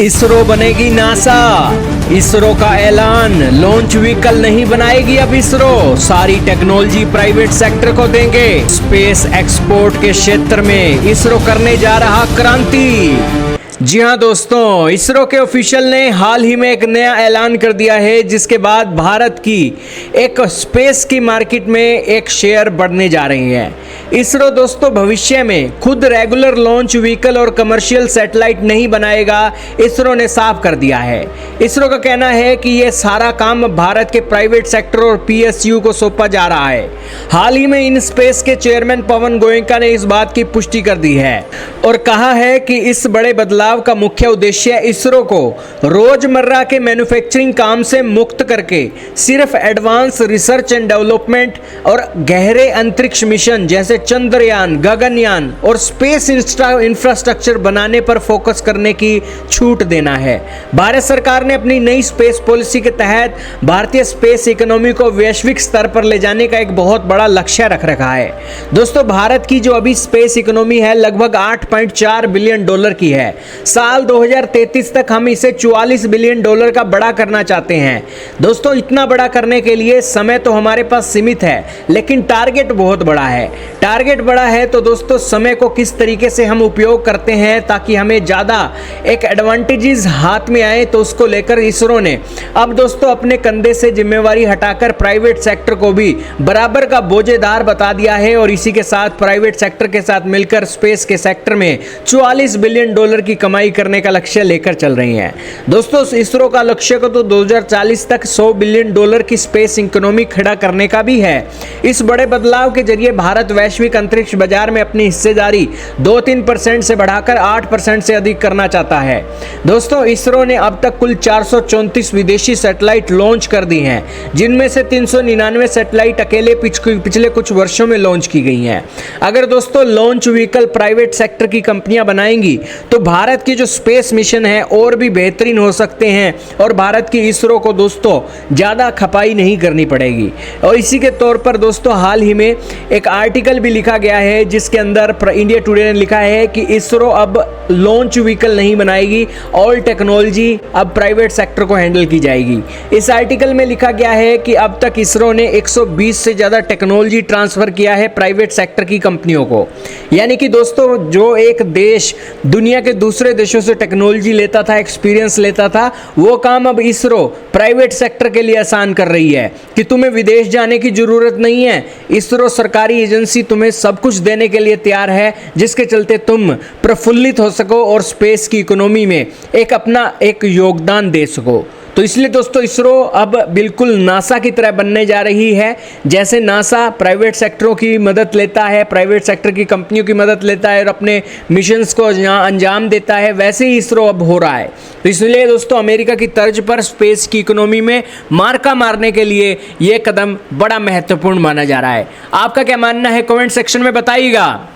इसरो बनेगी नासा। इसरो का ऐलान, लॉन्च व्हीकल नहीं बनाएगी अब इसरो, सारी टेक्नोलॉजी प्राइवेट सेक्टर को देंगे। स्पेस एक्सपोर्ट के क्षेत्र में इसरो करने जा रहा क्रांति। जी हाँ दोस्तों, इसरो के ऑफिशियल ने हाल ही में एक नया ऐलान कर दिया है, जिसके बाद भारत की एक स्पेस की मार्केट में एक शेयर बढ़ने जा रही है। इसरो दोस्तों भविष्य में खुद रेगुलर लॉन्च व्हीकल और कमर्शियल सैटेलाइट नहीं बनाएगा, इसरो ने साफ कर दिया है। इसरो का कहना है कि यह सारा काम भारत के प्राइवेट सेक्टर और पीएसयू को सौंपा जा रहा है। हाल ही में इन स्पेस के चेयरमैन पवन गोयनका ने इस बात की पुष्टि कर दी है और कहा है कि इस बड़े बदलाव का मुख्य उद्देश्य इसरो को रोजमर्रा के मैन्युफैक्चरिंग काम से मुक्त करके सिर्फ एडवांस रिसर्च एंड डेवलपमेंट और गहरे अंतरिक्ष मिशन जैसे चंद्रयान, गगनयान और स्पेस इंफ्रास्ट्रक्चर बनाने पर फोकस करने की छूट देना है। भारत सरकार ने अपनी नई स्पेस पॉलिसी के तहत भारतीय स्पेस इकोनॉमी को वैश्विक स्तर पर ले जाने का एक बहुत बड़ा लक्ष्य रख रखा है। दोस्तों भारत की जो अभी स्पेस इकोनॉमी है लगभग 8.4 बिलियन डॉलर की है। साल 2033 तक हम इसे 44 बिलियन डॉलर का बड़ा करना चाहते हैं। दोस्तों इतना बड़ा करने के लिए समय तो हमारे पास सीमित है, लेकिन टारगेट बहुत बड़ा है। टारगेट बड़ा है तो दोस्तों समय को किस तरीके से हम उपयोग करते हैं ताकि हमें ज़्यादा एक एडवांटेजेस हाथ में आए, तो उसको लेकर इसरो ने अब दोस्तों अपने कंधे से जिम्मेवारी हटाकर प्राइवेट सेक्टर को भी बराबर का बोझेदार बता दिया है और इसी के साथ प्राइवेट सेक्टर के साथ मिलकर स्पेस के सेक्टर में 44 बिलियन डॉलर की कमाई करने का लक्ष्य लेकर चल रही हैं। दोस्तों इसरो का लक्ष्य को तो 2040 तक 100 बिलियन डॉलर की स्पेस इकोनॉमी खड़ा करने का भी है। इस बड़े बदलाव के जरिए भारत वैश्विक अंतरिक्ष बाजार में अपनी हिस्सेदारी 2-3% से बढ़ाकर 8% से अधिक करना चाहता है। दोस्तों इसरो ने अब तक कुल 434 विदेशी सैटेलाइट लॉन्च कर दी हैं, जिनमें से 399 सैटेलाइट अकेले पिछले कुछ वर्षों में लॉन्च की गई हैं। अगर दोस्तों लॉन्च व्हीकल प्राइवेट सेक्टर की कंपनियां बनाएंगी तो भारत की जो स्पेस मिशन है और भी बेहतरीन हो सकते हैं और भारत की इसरो को दोस्तों ज़्यादा खपाई नहीं करनी पड़ेगी। और इसी के तौर पर दोस्तों हाल ही में एक आर्टिकल भी लिखा गया है, जिसके अंदर इंडिया टुडे ने लिखा है कि इसरो अब लॉन्च व्हीकल नहीं बनाएगी, ऑल टेक्नोलॉजी अब प्राइवेट सेक्टर को हैंडल की जाएगी। इस आर्टिकल में लिखा गया है कि अब तक इसरो ने 120 से ज़्यादा टेक्नोलॉजी ट्रांसफ़र किया है प्राइवेट सेक्टर की कंपनियों को। यानी कि दोस्तों जो एक देश दुनिया के दूसरे देशों से टेक्नोलॉजी लेता था, एक्सपीरियंस लेता था, वो काम अब इसरो प्राइवेट सेक्टर के लिए आसान कर रही है कि तुम्हें विदेश जाने की जरूरत नहीं है। इसरो सरकारी एजेंसी तुम्हें सब कुछ देने के लिए तैयार है, जिसके चलते तुम प्रफुल्लित हो सको और स्पेस की इकोनॉमी में अपना एक योगदान दे सको। तो इसलिए दोस्तों इसरो अब बिल्कुल नासा की तरह बनने जा रही है। जैसे नासा प्राइवेट सेक्टरों की मदद लेता है, प्राइवेट सेक्टर की कंपनियों की मदद लेता है और अपने मिशंस को अंजाम देता है, वैसे ही इसरो अब हो रहा है। तो इसलिए दोस्तों अमेरिका की तर्ज पर स्पेस की इकोनॉमी में मार्का मारने के लिए ये कदम बड़ा महत्वपूर्ण माना जा रहा है। आपका क्या मानना है कमेंट सेक्शन में बताइएगा।